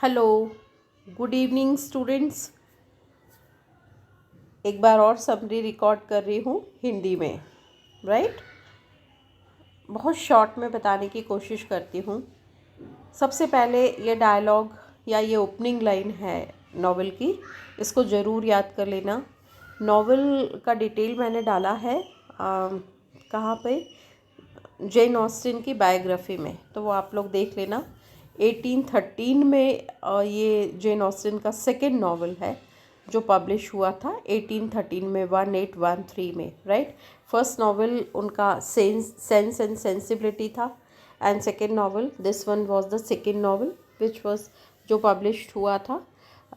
Hello, good evening students. एक बार और summary record कर रही हूँ हिंदी में, राइट। बहुत शॉर्ट में बताने की कोशिश करती हूँ। सबसे पहले ये डायलॉग या ये ओपनिंग लाइन है नॉवेल की, इसको ज़रूर याद कर लेना। नॉवेल का डिटेल मैंने डाला है कहाँ पे, जेन ऑस्टिन की बायोग्राफी में, तो वो आप लोग देख लेना। 1813 में ये जेन ऑस्टिन का सेकेंड नॉवल है जो पब्लिश हुआ था 1813 में, 1813 में, राइट। फर्स्ट नॉवल उनका सेंस एंड सेंसिबिलिटी था, and second novel, this one was the second novel which was जो पब्लिश्ड हुआ था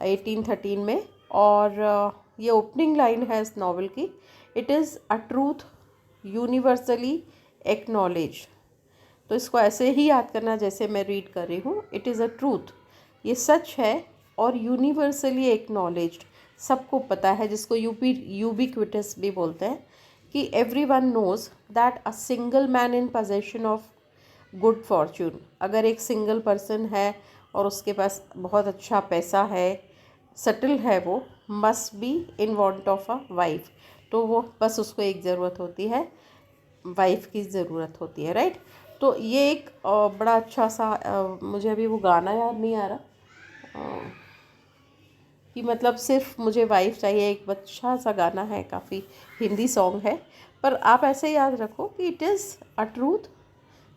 1813 में। और ये ओपनिंग लाइन है इस नॉवल की, it is a truth universally acknowledge. तो इसको ऐसे ही याद करना जैसे मैं रीड कर रही हूँ, इट इज़ अ ट्रूथ, ये सच है और यूनिवर्सली एक्नॉलेज्ड, सबको पता है, जिसको यूबिक्विटस भी बोलते हैं, कि everyone knows that a single man in possession of good fortune, अगर एक सिंगल पर्सन है और उसके पास बहुत अच्छा पैसा है, सेटल है, वो must be in want of a wife, तो वो बस उसको एक ज़रूरत होती है, वाइफ की ज़रूरत होती है, राइट। तो ये एक बड़ा अच्छा सा मुझे अभी वो गाना याद नहीं आ रहा कि मतलब सिर्फ मुझे वाइफ चाहिए, एक अच्छा सा गाना है, काफ़ी हिंदी सॉन्ग है, पर आप ऐसे याद रखो कि it is a truth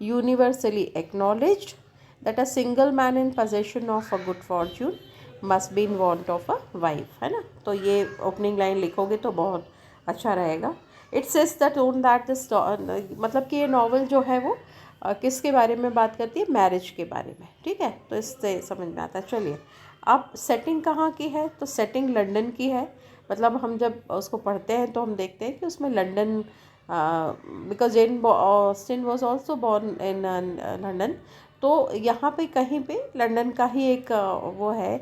universally acknowledged that a single man in possession of a good Fortune must be in want of a wife, है ना। तो ये ओपनिंग लाइन लिखोगे तो बहुत अच्छा रहेगा। It says that own that this, मतलब कि ये नॉवल जो है वो किसके बारे में बात करती है, मैरिज के बारे में, ठीक है। तो इससे समझ में आता है। चलिए, अब सेटिंग कहाँ की है, तो सेटिंग लंदन की है। मतलब हम जब उसको पढ़ते हैं तो हम देखते हैं कि उसमें London, because Jane Austen was also born in London, तो यहाँ पे कहीं पे लंदन का ही एक वो है,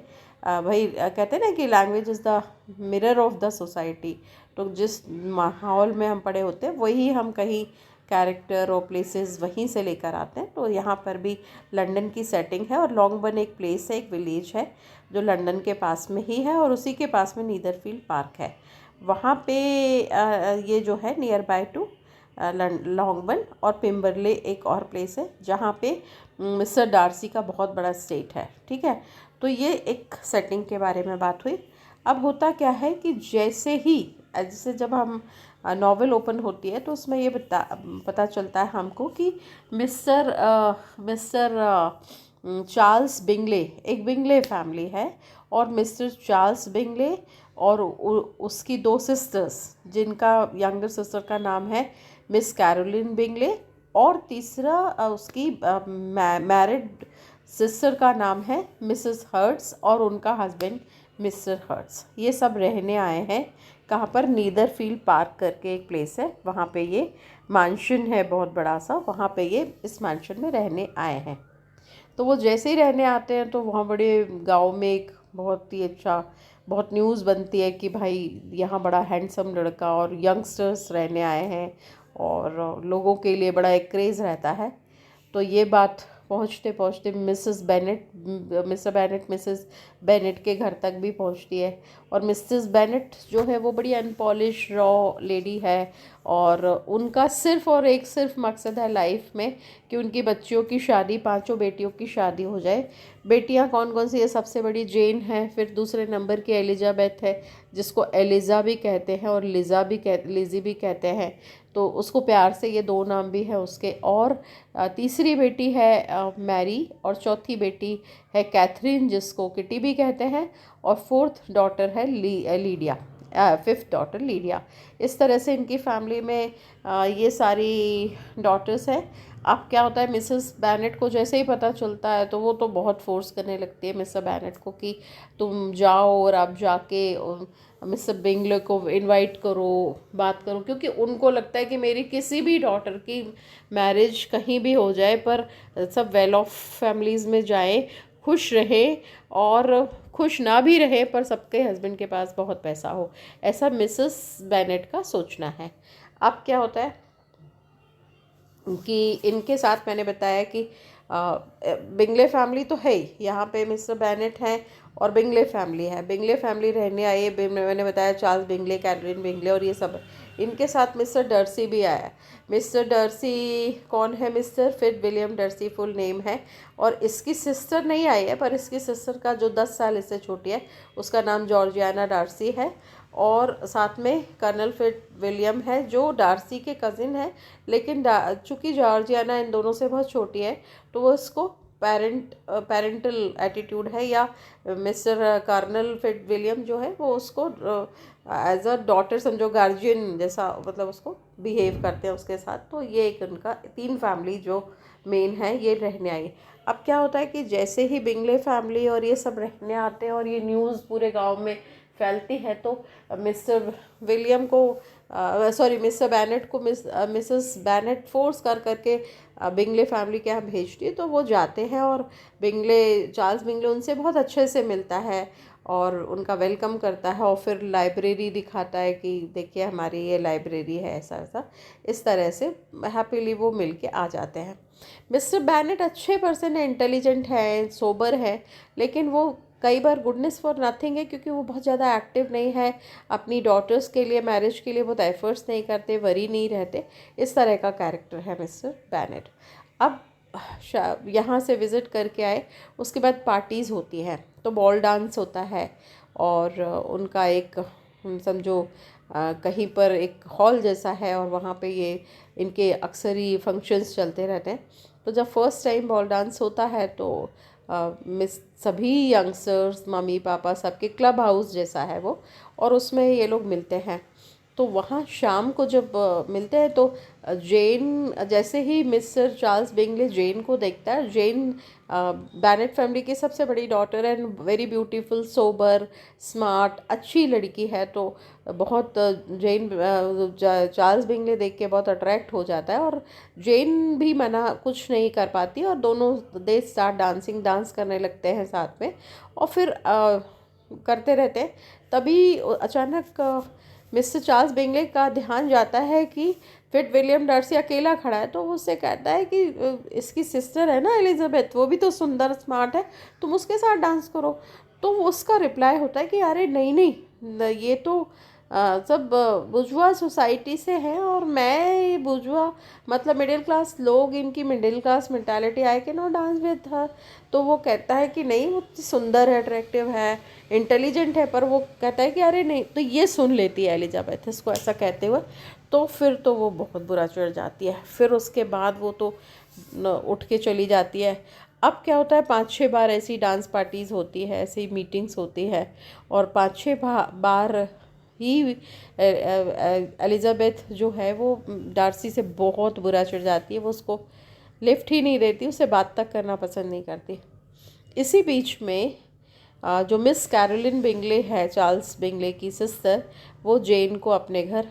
भाई कहते हैं ना कि language is the mirror of the society, तो जिस माहौल में हम पढ़े होते हैं वही हम कहीं कैरेक्टर और प्लेसेस वहीं से लेकर आते हैं। तो यहाँ पर भी लंदन की सेटिंग है, और लॉन्गबर्न एक प्लेस है, एक विलेज है जो लंदन के पास में ही है, और उसी के पास में नीदरफील्ड पार्क है। वहाँ पे ये जो है नियर बाय टू लॉन्गबर्न, और पिम्बरले एक और प्लेस है जहाँ पे मिस्टर डार्सी का बहुत बड़ा स्टेट है, ठीक है। तो ये एक सेटिंग के बारे में बात हुई। अब होता क्या है कि जैसे जब हम नॉवेल ओपन होती है तो उसमें ये पता चलता है हमको कि मिस्टर चार्ल्स बिंगले, एक बिंगले फैमिली है, और मिस्टर चार्ल्स बिंगले और उसकी दो सिस्टर्स, जिनका यंगर सिस्टर का नाम है मिस कैरोलिन बिंगले, और तीसरा उसकी मैरिड सिस्टर का नाम है मिसेस हर्ट्स, और उनका हस्बैंड मिस्टर हर्ट्स, ये सब रहने आए हैं कहाँ पर, नीदरफील्ड पार्क करके एक प्लेस है, वहाँ पे ये मैंशन है बहुत बड़ा सा, वहाँ पे ये इस मैंशन में रहने आए हैं। तो वो जैसे ही रहने आते हैं तो वहाँ बड़े गांव में एक बहुत ही अच्छा, बहुत न्यूज़ बनती है कि भाई यहाँ बड़ा हैंडसम लड़का और यंगस्टर्स रहने आए हैं, और लोगों के लिए बड़ा एक क्रेज़ रहता है। तो ये बात पहुँचते पहुँचते मिस्टर बेनेट मिसेस बेनेट के घर तक भी पहुँचती है। और मिसेस बेनेट जो है वो बड़ी अनपॉलिश रॉ लेडी है, और उनका सिर्फ़ और एक सिर्फ मकसद है लाइफ में कि उनकी बच्चियों की शादी, पांचों बेटियों की शादी हो जाए। बेटियां कौन कौन सी है, सबसे बड़ी जेन है, फिर दूसरे नंबर की एलिजाबेथ है, जिसको एलिज़ा भी कहते हैं और लिज़ी भी कहते हैं, तो उसको प्यार से ये दो नाम भी है उसके। और तीसरी बेटी है मैरी, और चौथी बेटी है कैथरीन, जिसको किटी भी कहते हैं, और फोर्थ डॉटर है लीडिया, फिफ्थ डॉटर लीडिया। इस तरह से इनकी फैमिली में ये सारी डॉटर्स हैं। अब क्या होता है, मिसेस बैनेट को जैसे ही पता चलता है तो वो तो बहुत फोर्स करने लगती है मिस्टर बैनेट को कि तुम जाओ और अब जाके मिस्टर बिंगले को इनवाइट करो, बात करो, क्योंकि उनको लगता है कि मेरी किसी भी डॉटर की मैरिज कहीं भी हो जाए पर सब वेल ऑफ फैमिलीज़ में जाए, खुश रहे, और खुश ना भी रहे पर सबके हस्बैंड के पास बहुत पैसा हो, ऐसा मिसेस बेनेट का सोचना है। अब क्या होता है कि इनके साथ मैंने बताया कि बिंगले फैमिली तो है ही, यहाँ पे मिस्टर बेनेट हैं और बिंगले फैमिली है। बिंगले फैमिली रहने आई है, मैंने बताया चार्ल्स बिंगले, कैरोलिन बिंगले और ये सब। इनके साथ मिस्टर डर्सी भी आया है। मिस्टर डर्सी कौन है? Mister fit William Darcy full name है। और इसकी सिस्टर नहीं आई है, पर इसकी सिस्टर का जो 10 साल इससे छोटी है उसका नाम जॉर्जियाना डार्सी है। और साथ में कर्नल फिट विलियम है जो डार्सी के कज़िन है, लेकिन चूँकि जॉर्जियाना इन दोनों से बहुत छोटी है तो वो इसको पेरेंटल एटीट्यूड है, या मिस्टर कर्नल फिट विलियम जो है वो उसको एज अ डॉटर समझो, गार्जियन जैसा मतलब उसको बिहेव करते हैं उसके साथ। तो ये एक उनका 3 फैमिली जो मेन है ये रहने आई। अब क्या होता है कि जैसे ही बिंगले फैमिली और ये सब रहने आते हैं और ये न्यूज़ पूरे गांव में फैलती है, तो मिस्टर विलियम को मिस्टर बैनेट को मिसेस बैनेट फोर्स कर करके बिंगले फैमिली के यहाँ भेजती है। तो वो जाते हैं और चार्ल्स बिंगले उनसे बहुत अच्छे से मिलता है और उनका वेलकम करता है और फिर लाइब्रेरी दिखाता है कि देखिए हमारी ये लाइब्रेरी है, ऐसा ऐसा। इस तरह से हैप्पीली वो मिल के आ जाते हैं। मिस्टर बैनेट अच्छे पर्सन है, इंटेलिजेंट है, सोबर है, लेकिन वो कई बार गुडनेस फॉर नथिंग है, क्योंकि वो बहुत ज़्यादा एक्टिव नहीं है। अपनी डॉटर्स के लिए, मैरिज के लिए बहुत एफर्ट्स नहीं करते, वरी नहीं रहते। इस तरह का कैरेक्टर है मिस्टर बैनेट। अब यहाँ से विज़िट करके आए, उसके बाद पार्टीज़ होती हैं, तो बॉल डांस होता है और उनका एक समझो कहीं पर एक हॉल जैसा है और वहाँ पे ये इनके अक्सर ही फंक्शंस चलते रहते हैं। तो जब फर्स्ट टाइम बॉल डांस होता है तो मिस सभी यंगस्टर्स, मम्मी पापा सबके क्लब हाउस जैसा है वो, और उसमें ये लोग मिलते हैं। तो वहाँ शाम को जब मिलते हैं तो जेन, जैसे ही मिस्टर चार्ल्स बिंगले जेन को देखता है, जेन बैनेट फैमिली की सबसे बड़ी daughter and very beautiful, sober, smart, अच्छी लड़की है। तो बहुत जेन चार्ल्स बिंगले देख के बहुत अट्रैक्ट हो जाता है और जेन भी मना कुछ नहीं कर पाती और दोनों दे स्टार्ट डांस करने लगते हैं साथ में और फिर करते रहते हैं। तभी अचानक मिस्टर चार्ल्स बिंगले का ध्यान जाता है कि फिट विलियम डार्सी अकेला खड़ा है। तो वो उससे कहता है कि इसकी सिस्टर है ना एलिजाबेथ, वो भी तो सुंदर स्मार्ट है, तुम उसके साथ डांस करो। तो उसका रिप्लाई होता है कि अरे नहीं नहीं, ये तो सब बुर्जुआ सोसाइटी से हैं और मैं बुर्जुआ मतलब मिडिल क्लास लोग, इनकी middle class mentality, I can not dance with her. तो वो कहता है कि नहीं, वो सुंदर है, अट्रैक्टिव है, इंटेलिजेंट है, पर वो कहता है कि अरे नहीं। तो ये सुन लेती है एलिजाबेथ इसको ऐसा कहते हुए। तो फिर तो वो बहुत बुरा चढ़ जाती है। फिर उसके बाद वो तो उठ के चली जाती है। अब क्या होता है, 5-6 बार ऐसी डांस पार्टीज़ होती है, ऐसी मीटिंग्स होती है और 5-6 बार ही एलिजाबेथ जो है वो डार्सी से बहुत बुरा चिढ़ जाती है। वो उसको लिफ्ट ही नहीं देती, उसे बात तक करना पसंद नहीं करती। इसी बीच में जो मिस कैरोलिन बिंगले है, चार्ल्स बिंगले की सिस्टर, वो जेन को अपने घर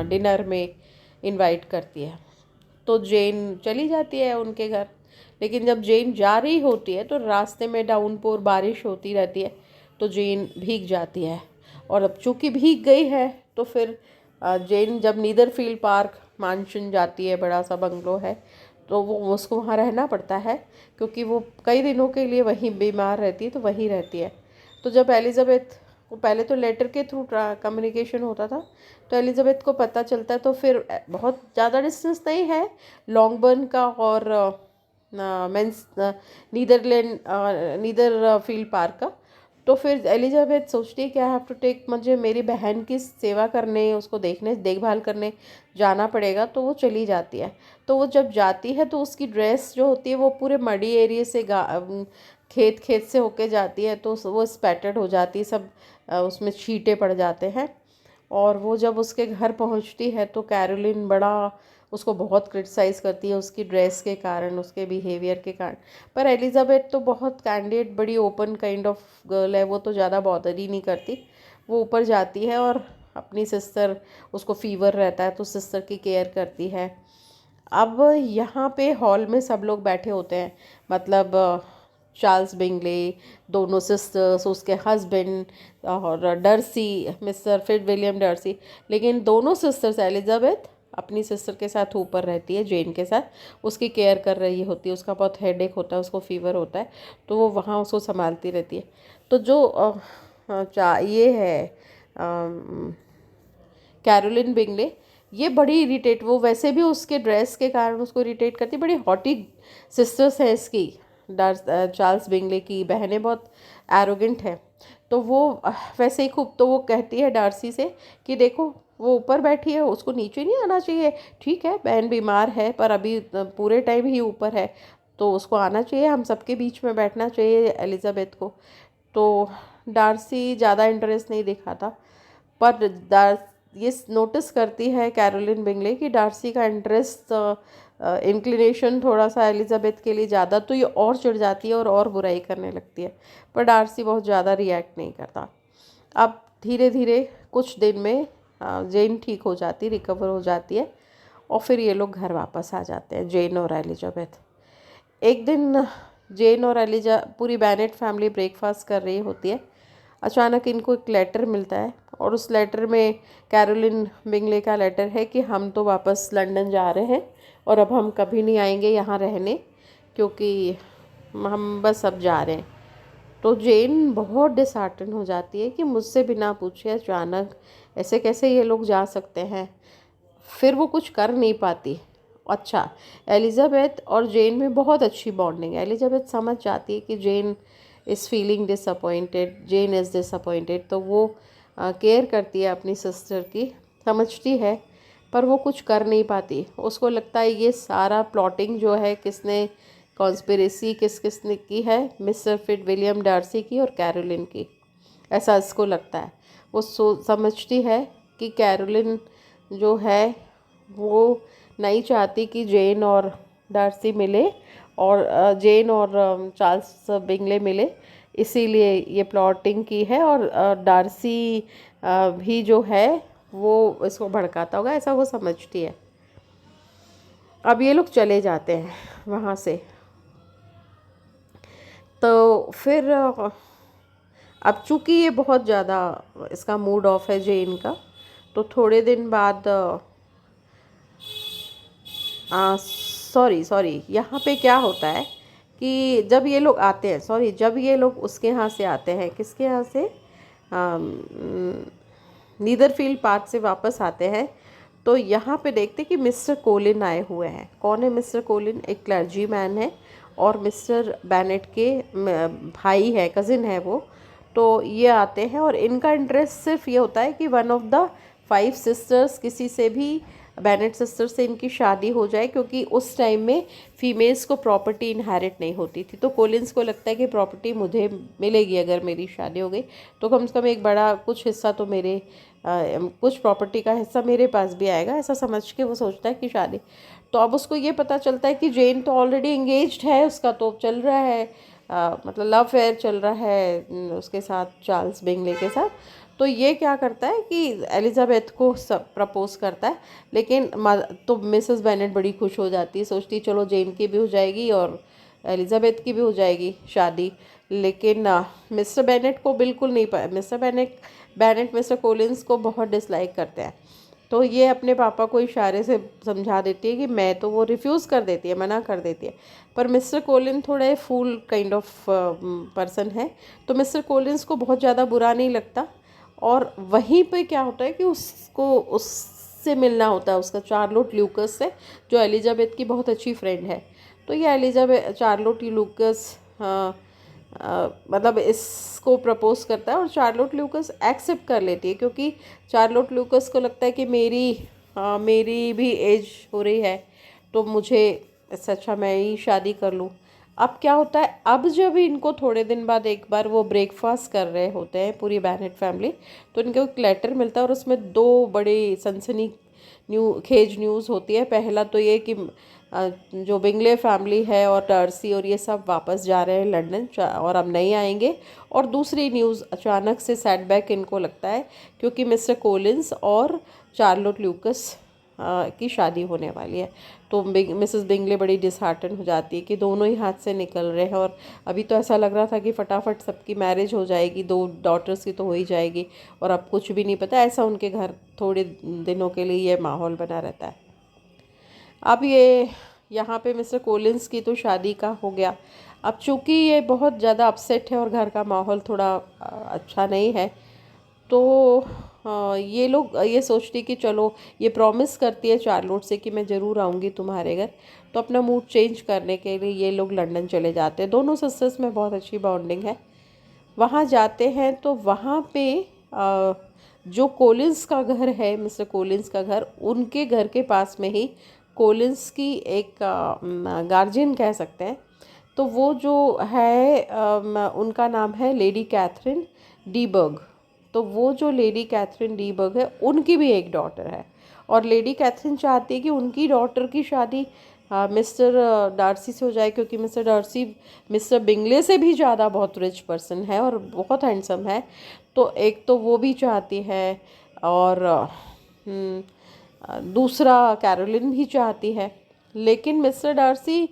डिनर में इनवाइट करती है। तो जेन चली जाती है उनके घर, लेकिन जब जेन जा रही होती है तो रास्ते में डाउनपोर बारिश होती रहती है, तो जेन भीग जाती है। और अब चूँकि भीग गई है तो फिर जेन जब नीदरफील्ड पार्क मैंशन जाती है, बड़ा सा बंगलो है, तो वो उसको वहाँ रहना पड़ता है क्योंकि वो कई दिनों के लिए वहीं बीमार रहती है, तो वहीं रहती है। तो जब एलिजाबेथ को, पहले तो लेटर के थ्रू कम्युनिकेशन होता था, तो एलिजाबेथ को पता चलता है, तो फिर बहुत ज़्यादा डिस्टेंस नहीं है लॉन्गबर्न का और मेंस नीदर फील्ड पार्क का। तो फिर एलिजाबेथ सोचती है कि आई हैव टू टेक, मुझे मेरी बहन की सेवा करने, उसको देखने, देखभाल करने जाना पड़ेगा। तो वो चली जाती है। तो वो जब जाती है तो उसकी ड्रेस जो होती है वो पूरे मडी एरिया से खेत से होके जाती है, तो वो स्पैटर्ड हो जाती है, सब उसमें छींटे पड़ जाते हैं। और वो जब उसके घर पहुंचती है तो कैरोलिन बड़ा उसको बहुत क्रिटिसाइज़ करती है उसकी ड्रेस के कारण, उसके बिहेवियर के कारण। पर एलिजाबेथ तो बहुत कैंडिड, बड़ी ओपन काइंड ऑफ गर्ल है, वो तो ज़्यादा बॉदर ही नहीं करती। वो ऊपर जाती है और अपनी सिस्टर, उसको फीवर रहता है तो सिस्टर की केयर करती है। अब यहाँ पे हॉल में सब लोग बैठे होते हैं, मतलब चार्ल्स बिंगले, दोनों सिस्टर्स, उसके हस्बैंड और Darcy, mister fit William Darcy. लेकिन दोनों सिस्टर्स एलिजाबेथ अपनी सिस्टर के साथ ऊपर रहती है, जेन के साथ, उसकी केयर कर रही होती है। उसका बहुत हेडेक होता है, उसको फीवर होता है, तो वो वहाँ उसको संभालती रहती है। तो जो ये है कैरोलिन बिंगले, ये बड़ी इरिटेट, वो वैसे भी उसके ड्रेस के कारण उसको इरिटेट करती, बड़ी हॉटी सिस्टर्स है इसकी, चार्ल्स बिंगले की बहनें बहुत एरोगेंट है। तो वो वैसे ही खूब, तो वो कहती है डार्सी से कि देखो वो ऊपर बैठी है, उसको नीचे नहीं आना चाहिए। ठीक है, बहन बीमार है पर अभी पूरे टाइम ही ऊपर है, तो उसको आना चाहिए, हम सबके बीच में बैठना चाहिए एलिज़ाबेथ को। तो डार्सी ज़्यादा इंटरेस्ट नहीं दिखाता, पर ये नोटिस करती है कैरोलिन बिंगले कि डार्सी का इंटरेस्ट, इंक्लिनेशन थोड़ा सा एलिज़ाबेथ के लिए ज़्यादा, तो ये और चिढ़ जाती है और बुराई करने लगती है। पर डार्सी बहुत ज़्यादा रिएक्ट नहीं करता। अब धीरे धीरे कुछ दिन में जेन ठीक हो जाती, रिकवर हो जाती है, और फिर ये लोग घर वापस आ जाते हैं, जेन और एलिज़ाबेथ। एक दिन जेन और पूरी बैनेट फैमिली ब्रेकफास्ट कर रही होती है। अचानक इनको एक लेटर मिलता है, और उस लेटर में कैरोलिन बिंगले का लेटर है कि हम तो वापस लंदन जा रहे हैं और अब हम कभी नहीं आएंगे यहाँ रहने, क्योंकि हम बस अब जा रहे हैं। तो जेन बहुत डिसहार्टन हो जाती है कि मुझसे बिना पूछे अचानक ऐसे कैसे ये लोग जा सकते हैं। फिर वो कुछ कर नहीं पाती। अच्छा, एलिज़ाबेथ और जेन में बहुत अच्छी बॉन्डिंग है। एलिज़ाबेथ समझ जाती है कि Jane is feeling disappointed, Jane is disappointed, तो वो केयर करती है अपनी सिस्टर की, समझती है, पर वो कुछ कर नहीं पाती। उसको लगता है ये सारा प्लॉटिंग जो है, किसने कॉन्स्पिरेसी किस किसने की है, मिस्टर फिट विलियम डार्सी की और कैरोलिन की, ऐसा इसको लगता है। वो समझती है कि कैरोलिन जो है वो नहीं चाहती कि जेन और डार्सी मिले, और जेन और चार्ल्स बिंगले मिले, इसीलिए ये प्लॉटिंग की है। और डार्सी भी जो है वो इसको भड़काता होगा, ऐसा वो समझती है। अब ये लोग चले जाते हैं वहाँ से। तो फिर अब चूँकि ये बहुत ज़्यादा इसका मूड ऑफ है जेन का, तो थोड़े दिन बाद सॉरी यहाँ पे क्या होता है कि जब ये लोग आते हैं, जब ये लोग उसके यहाँ से आते हैं, किसके यहाँ से, नीदरफील्ड पार्क से वापस आते हैं, तो यहाँ पे देखते कि मिस्टर कोलिन आए हुए हैं। कौन है मिस्टर कोलिन? एक क्लर्जी मैन है और मिस्टर बैनेट के भाई है, कज़िन है वो। तो ये आते हैं और इनका इंटरेस्ट सिर्फ ये होता है कि वन ऑफ द 5 सिस्टर्स, किसी से भी बैनेट सिस्टर से इनकी शादी हो जाए, क्योंकि उस टाइम में फीमेल्स को प्रॉपर्टी इनहेरिट नहीं होती थी। तो कोलिन्स को लगता है कि प्रॉपर्टी मुझे मिलेगी, अगर मेरी शादी हो गई तो कम से कम एक बड़ा कुछ हिस्सा तो मेरे कुछ प्रॉपर्टी का हिस्सा मेरे पास भी आएगा, ऐसा समझ के वो सोचता है कि शादी। तो अब उसको ये पता चलता है कि जेन तो ऑलरेडी एंगेज्ड है, उसका तो चल रहा है, मतलब लव अफेयर चल रहा है उसके साथ, चार्ल्स बिंगले के साथ। तो ये क्या करता है कि एलिज़ाबेथ को सब प्रपोज करता है, लेकिन तो मिसेस बेनेट बड़ी खुश हो जाती है, सोचती है चलो जेन की भी हो जाएगी और एलिज़ाबेथ की भी हो जाएगी शादी। लेकिन मिस्टर बेनेट को बिल्कुल नहीं, मिस्टर बेनेट मिस्टर कोलिन्स को बहुत डिसलाइक करते हैं। तो ये अपने पापा को इशारे से समझा देती है कि मैं, तो वो रिफ्यूज़ कर देती है, मना कर देती है। पर मिस्टर कोलिन थोड़े फूल काइंड ऑफ पर्सन है, तो मिस्टर कोलिन्स को बहुत ज़्यादा बुरा नहीं लगता। और वहीं पे क्या होता है कि उसको उससे मिलना होता है, उसका चार्लोट ल्यूकस से, जो एलिज़ाबेथ की बहुत अच्छी फ्रेंड है। तो ये चार्लोट ल्यूकस मतलब इसको प्रपोज करता है, और चार्लोट ल्यूकस एक्सेप्ट कर लेती है, क्योंकि चार्लोट ल्यूकस को लगता है कि मेरी भी एज हो रही है, तो मुझे इससे अच्छा मैं ही शादी कर लूँ। अब क्या होता है, अब जब इनको थोड़े दिन बाद एक बार वो ब्रेकफास्ट कर रहे होते हैं पूरी बैनेट फैमिली, तो इनको एक लेटर मिलता है और उसमें 2 बड़े सनसनी खेज न्यूज़ होती है। पहला तो ये कि जो बिंगले फैमिली है और डार्सी और ये सब वापस जा रहे हैं लंदन और अब नहीं आएंगे। और दूसरी न्यूज़, अचानक से सेटबैक इनको लगता है, क्योंकि मिस्टर कोलिन्स और चार्लोट ल्यूकस की शादी होने वाली है। तो मिसेस बिंगले बड़ी डिसहार्टन हो जाती है कि दोनों ही हाथ से निकल रहे हैं, और अभी तो ऐसा लग रहा था कि फटाफट सबकी मैरिज हो जाएगी, 2 डॉटर्स की तो हो ही जाएगी, और अब कुछ भी नहीं पता। ऐसा उनके घर थोड़े दिनों के लिए ये माहौल बना रहता है। अब ये यहाँ पे मिस्टर कोलिंस की तो शादी का हो गया। अब चूँकि ये बहुत ज़्यादा अपसेट है और घर का माहौल थोड़ा अच्छा नहीं है, तो ये लोग ये सोचती कि चलो, ये प्रॉमिस करती है चार्लोट से कि मैं ज़रूर आऊँगी तुम्हारे घर। तो अपना मूड चेंज करने के लिए ये लोग लंदन चले जाते हैं। दोनों सिस्टर्स में बहुत अच्छी बॉन्डिंग है। वहाँ जाते हैं तो वहाँ पे जो कोलिंस का घर है, मिस्टर कोलिंस का घर, उनके घर के पास में ही कोलिंस की एक गार्जियन कह सकते हैं, तो वो जो है उनका नाम है लेडी कैथरीन डीबर्ग। तो वो जो लेडी कैथरीन डीबर्ग है, उनकी भी एक डॉटर है, और लेडी कैथरीन चाहती है कि उनकी डॉटर की शादी मिस्टर डार्सी से हो जाए, क्योंकि मिस्टर डार्सी मिस्टर बिंगले से भी ज़्यादा बहुत रिच पर्सन है और बहुत हैंडसम है। तो एक तो वो भी चाहती है, और दूसरा कैरोलिन भी चाहती है। लेकिन मिस्टर डार्सी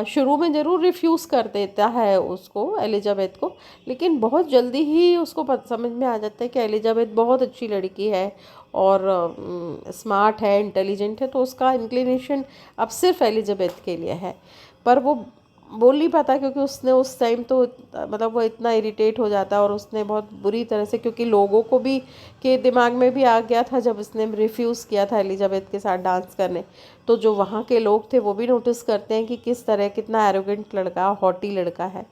शुरू में ज़रूर रिफ्यूज़ कर देता है उसको, एलिजाबेथ को, लेकिन बहुत जल्दी ही उसको समझ में आ जाता है कि एलिजाबेथ बहुत अच्छी लड़की है और स्मार्ट है, इंटेलिजेंट है, तो उसका इंक्लिनेशन अब सिर्फ एलिजाबेथ के लिए है। पर वो बोल नहीं पाता, क्योंकि उसने उस टाइम तो मतलब वो इतना इरिटेट हो जाता है, और उसने बहुत बुरी तरह से, क्योंकि लोगों को भी के दिमाग में भी आ गया था जब उसने रिफ्यूज़ किया था एलिजाबेथ के साथ डांस करने, तो जो वहाँ के लोग थे वो भी नोटिस करते हैं कि किस तरह कितना एरोगेंट लड़का, हॉटी लड़का है।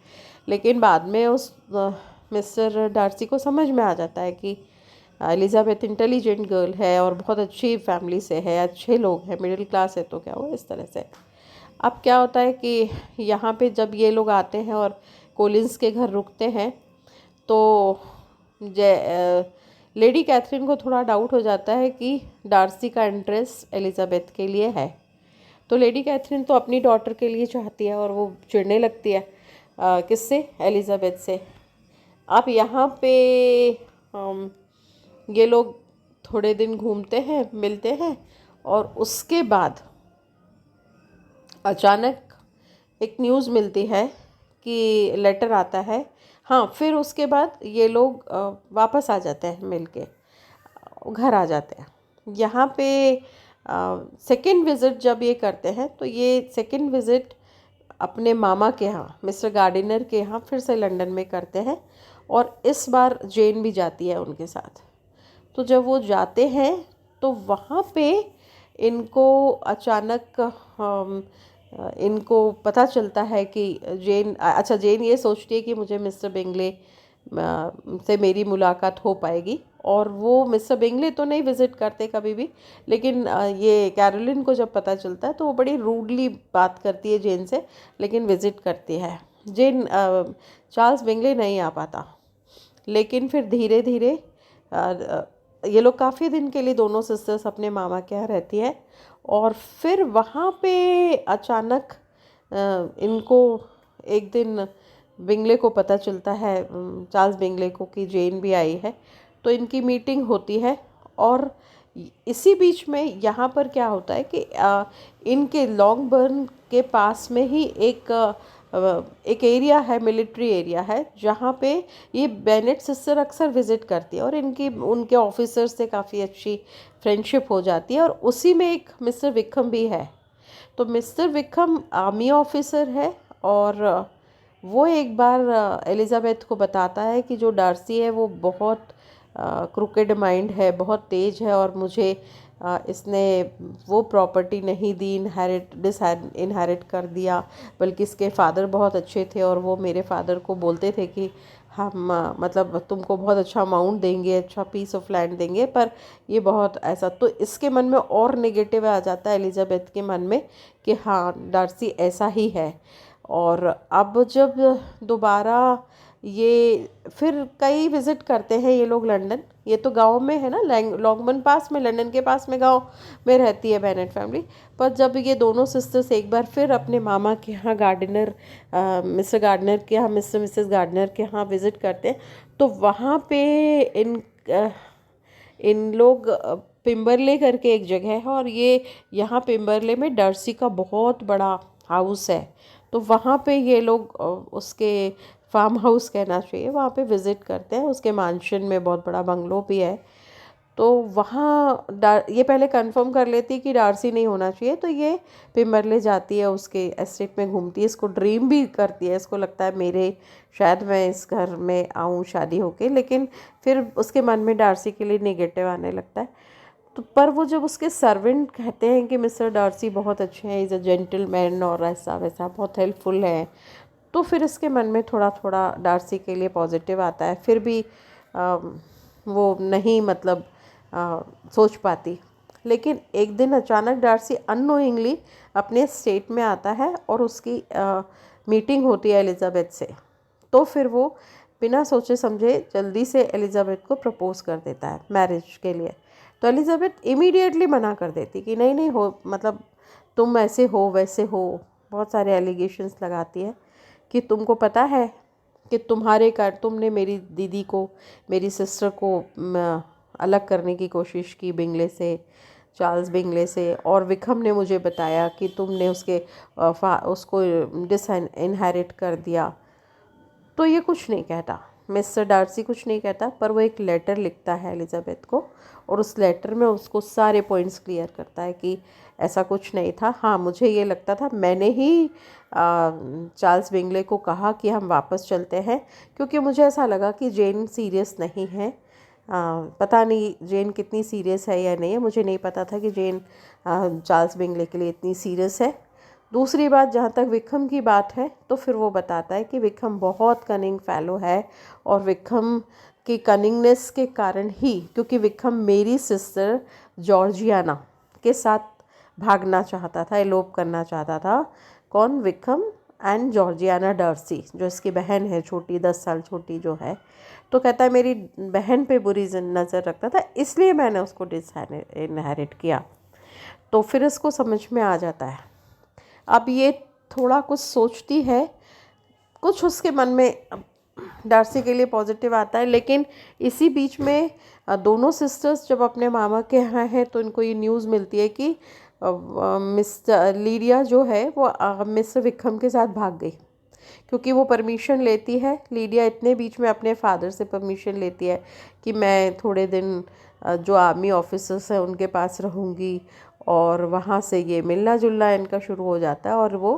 लेकिन बाद में उस मिस्टर डार्सी को समझ में आ जाता है कि एलिजाबेथ इंटेलिजेंट गर्ल है और बहुत अच्छी फैमिली से है, अच्छे लोग हैं, मिडिल क्लास है, तो क्या हुआ इस तरह से। अब क्या होता है कि यहाँ पे जब ये लोग आते हैं और कोलिंस के घर रुकते हैं, तो लेडी कैथरीन को थोड़ा डाउट हो जाता है कि डार्सी का इंटरेस्ट एलिजाबेथ के लिए है। तो लेडी कैथरीन तो अपनी डॉटर के लिए चाहती है, और वो चिढ़ने लगती है किससे, एलिजाबेथ से। अब यहाँ पे ये लोग थोड़े दिन घूमते हैं, मिलते हैं, और उसके बाद अचानक एक न्यूज़ मिलती है कि लेटर आता है। हाँ, फिर उसके बाद ये लोग वापस आ जाते हैं, मिलके घर आ जाते हैं। यहाँ पे सेकंड विज़िट जब ये करते हैं, तो ये सेकंड विज़िट अपने मामा के यहाँ, मिस्टर गार्डिनर के यहाँ फिर से लंदन में करते हैं, और इस बार जेन भी जाती है उनके साथ। तो जब वो जाते हैं तो वहाँ पे इनको अचानक इनको पता चलता है कि जेन ये सोचती है कि मुझे मिस्टर बिंगले से मेरी मुलाकात हो पाएगी, और वो मिस्टर बिंगले तो नहीं विज़िट करते कभी भी, लेकिन ये कैरोलिन को जब पता चलता है तो वो बड़ी रूडली बात करती है जेन से, लेकिन विज़िट करती है। जेन चार्ल्स बिंगले नहीं आ पाता, लेकिन फिर धीरे धीरे ये लोग काफ़ी दिन के लिए दोनों सिस्टर्स अपने मामा के यहाँ रहती है, और फिर वहाँ पे अचानक इनको एक दिन बिंगले को पता चलता है, चार्ल्स बिंगले को, कि जेन भी आई है। तो इनकी मीटिंग होती है, और इसी बीच में यहाँ पर क्या होता है कि इनके लॉन्गबर्न के पास में ही एक एरिया है, मिलिट्री एरिया है, जहाँ पे ये बेनेट सिस्टर अक्सर विज़िट करती है, और इनकी उनके ऑफिसर्स से काफ़ी अच्छी फ्रेंडशिप हो जाती है। और उसी में एक मिस्टर विक्रम भी है। तो मिस्टर विक्रम आर्मी ऑफिसर है, और वो एक बार एलिजाबेथ को बताता है कि जो डार्सी है वो बहुत क्रूकेड माइंड है, बहुत तेज है, और मुझे इसने वो प्रॉपर्टी नहीं दी, इनहेरिट कर दिया, बल्कि इसके फादर बहुत अच्छे थे, और वो मेरे फादर को बोलते थे कि हम मतलब तुमको बहुत अच्छा अमाउंट देंगे, अच्छा पीस ऑफ लैंड देंगे, पर ये बहुत ऐसा। तो इसके मन में और नेगेटिव आ जाता है एलिजाबेथ के मन में कि हाँ, डार्सी ऐसा ही है। और अब जब दोबारा ये फिर कई विज़िट करते हैं ये लोग लंदन, ये तो गांव में है ना, लॉन्गबर्न पास में, लंदन के पास में गांव में रहती है बेनेट फैमिली। पर जब ये दोनों सिस्टर्स एक बार फिर अपने मामा के यहाँ मिस्टर गार्डनर के यहाँ, मिस्टर मिसेस गार्डनर के यहाँ विज़िट करते हैं, तो वहाँ पे इन लोग पिम्बरले करके एक जगह है, और ये यहाँ पिम्बरले में डार्सी का बहुत बड़ा हाउस है। तो वहाँ पे ये लोग उसके फार्म हाउस कहना चाहिए, वहाँ पे विज़िट करते हैं, उसके मैंशन में बहुत बड़ा बंगलो भी है। तो वहाँ ये पहले कंफर्म कर लेती है कि डार्सी नहीं होना चाहिए, तो ये पिम्बरले जाती है, उसके एस्टेट में घूमती है, इसको ड्रीम भी करती है, इसको लगता है मेरे शायद मैं इस घर में आऊँ शादी होके, लेकिन फिर उसके मन में डार्सी के लिए नेगेटिव आने लगता है। तो पर वो जब उसके सर्वेंट कहते हैं कि मिस्टर डार्सी बहुत अच्छे हैं, इज़ अ जेंटलमैन और ऐसा वैसा बहुत हेल्पफुल है, तो फिर इसके मन में थोड़ा थोड़ा डार्सी के लिए पॉजिटिव आता है। फिर भी वो नहीं मतलब सोच पाती। लेकिन एक दिन अचानक डार्सी अननोइंगली अपने स्टेट में आता है और उसकी मीटिंग होती है एलिज़ाबेथ से। तो फिर वो बिना सोचे समझे जल्दी से एलिज़ाबेथ को प्रपोज़ कर देता है मैरिज के लिए। तो एलिज़ाबेथ इमीडिएटली मना कर देती कि नहीं नहीं हो, मतलब तुम ऐसे हो वैसे हो, बहुत सारे एलिगेशंस लगाती है कि तुमको पता है कि तुमने मेरी दीदी को, मेरी सिस्टर को अलग करने की कोशिश की बिंगले से, चार्ल्स बिंगले से, और विक्रम ने मुझे बताया कि तुमने उसको इनहेरिट कर दिया। तो ये कुछ नहीं कहता, मिस्टर डार्सी कुछ नहीं कहता, पर वो एक लेटर लिखता है एलिज़ाबेथ को, और उस लेटर में उसको सारे पॉइंट्स क्लियर करता है कि ऐसा कुछ नहीं था। हाँ, मुझे ये लगता था, मैंने ही चार्ल्स बिंगले को कहा कि हम वापस चलते हैं, क्योंकि मुझे ऐसा लगा कि जेन सीरियस नहीं है। पता नहीं जेन कितनी सीरियस है या नहीं है, मुझे नहीं पता था कि जेन चार्ल्स बिंगले के लिए इतनी सीरियस है। दूसरी बात, जहाँ तक विक्रम की बात है, तो फिर वो बताता है कि विक्रम बहुत कनिंग फैलो है, और विक्रम की कनिंगनेस के कारण ही, क्योंकि विक्रम मेरी सिस्टर जॉर्जियाना के साथ भागना चाहता था, एलोप करना चाहता था। कौन? विक्रम एंड जॉर्जियाना डार्सी, जो इसकी बहन है छोटी, 10 साल छोटी जो है। तो कहता है मेरी बहन पे बुरी नज़र रखता था, इसलिए मैंने उसको इनहेरिट किया। तो फिर इसको समझ में आ जाता है। अब ये थोड़ा कुछ सोचती है, कुछ उसके मन में डार्सी के लिए पॉजिटिव आता है, लेकिन इसी बीच में दोनों सिस्टर्स जब अपने मामा के यहाँ हैं, तो इनको ये न्यूज़ मिलती है कि मिस्टर लीडिया जो है वो मिस्टर विक्रम के साथ भाग गई, क्योंकि वो परमिशन लेती है। लीडिया इतने बीच में अपने फादर से परमिशन लेती है कि मैं थोड़े दिन जो आर्मी ऑफिसर्स हैं उनके पास रहूँगी, और वहाँ से ये मिलना जुलना इनका शुरू हो जाता है, और वो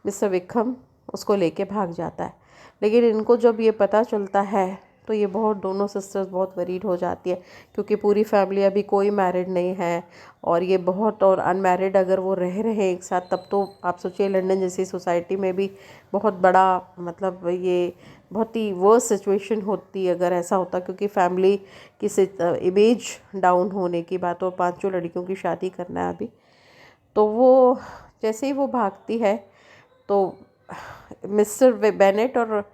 मिस्टर विक्रम उसको लेके भाग जाता है। लेकिन इनको जब ये पता चलता है, तो ये दोनों सिस्टर्स बहुत वरीड हो जाती है, क्योंकि पूरी फैमिली अभी कोई मैरिड नहीं है, और ये और अनमैरिड अगर वो रह रहे हैं एक साथ, तब तो आप सोचिए लंदन जैसी सोसाइटी में भी बहुत बड़ा, मतलब ये बहुत ही वर्स्ट सिचुएशन होती अगर ऐसा होता, क्योंकि फैमिली की इमेज डाउन होने की बात, और 5 लड़कियों की शादी करना है अभी। तो वो जैसे ही वो भागती है, तो मिस्टर बेनेट और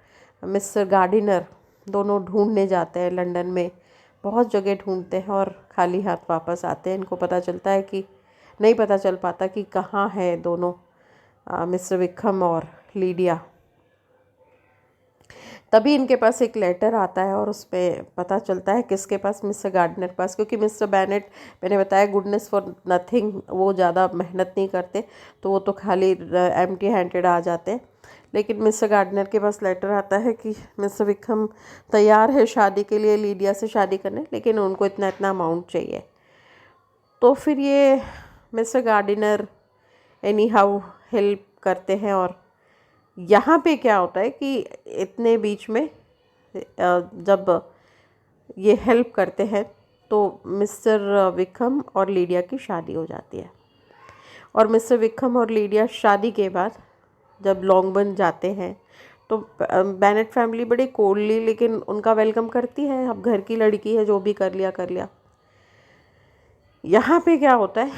मिस्टर गार्डिनर दोनों ढूंढने जाते हैं लंदन में, बहुत जगह ढूंढते हैं, और खाली हाथ वापस आते हैं। इनको पता चलता है कि नहीं पता चल पाता कि कहाँ है दोनों, मिस्टर विक्रम और लीडिया। तभी इनके पास एक लेटर आता है, और उस पर पता चलता है किसके पास, मिस्टर गार्डनर के पास, क्योंकि मिस्टर बेनेट, मैंने बताया, गुडनेस फॉर नथिंग, वो ज़्यादा मेहनत नहीं करते, तो वो तो खाली एम्प्टी हैंडेड आ जाते हैं। लेकिन मिस्टर गार्डनर के पास लेटर आता है कि मिस्टर विक्रम तैयार है शादी के लिए, लीडिया से शादी करने, लेकिन उनको इतना इतना अमाउंट चाहिए। तो फिर ये mister Gardiner anyhow help करते हैं, और यहाँ पे क्या होता है कि इतने बीच में जब ये हेल्प करते हैं, तो मिस्टर विक्रम और लीडिया की शादी हो जाती है। और मिस्टर विक्रम और लीडिया शादी के बाद जब लॉन्गबर्न जाते हैं, तो बेनेट फैमिली बड़ी कोल्डली लेकिन उनका वेलकम करती है, अब घर की लड़की है, जो भी कर लिया कर लिया। यहाँ पे क्या होता है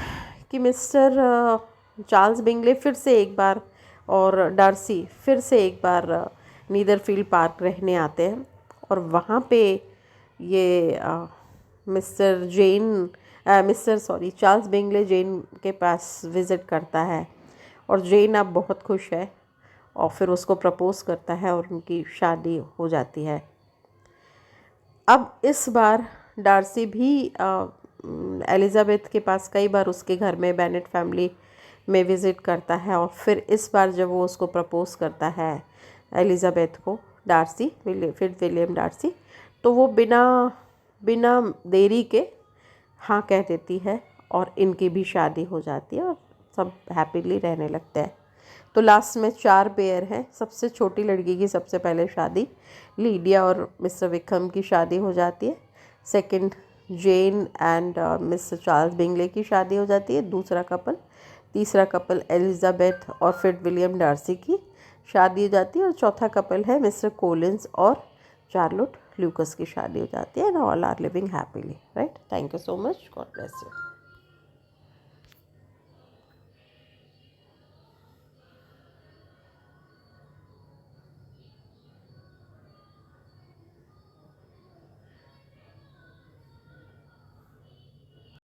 कि मिस्टर चार्ल्स बिंगले फिर से एक बार, और डार्सी फिर से एक बार नीदरफील्ड पार्क रहने आते हैं, और वहाँ पे ये चार्ल्स बिंगले जेन के पास विज़िट करता है, और जेन अब बहुत खुश है, और फिर उसको प्रपोज़ करता है, और उनकी शादी हो जाती है। अब इस बार डार्सी भी एलिज़ाबेथ के पास कई बार उसके घर में बेनेट फैमिली में विज़िट करता है, और फिर इस बार जब वो उसको प्रपोज़ करता है एलिज़ाबेथ को, फिर विलियम डार्सी, तो वो बिना देरी के हाँ कह देती है और इनकी भी शादी हो जाती है और सब हैप्पीली रहने लगते हैं। तो लास्ट में 4 पेयर हैं। सबसे छोटी लड़की की सबसे पहले शादी, लीडिया और मिस्टर विक्रम की शादी हो जाती है। Second, Jane and mister Charles Bingley की शादी हो जाती है, दूसरा कपल। तीसरा कपल एलिजाबेथ और फिर विलियम डार्सी की शादी हो जाती है। और चौथा कपल है मिस्टर कोलिंस और चार्लोट ल्यूकस की शादी हो जाती है। And all are living happily, right. Thank you so much, God bless you.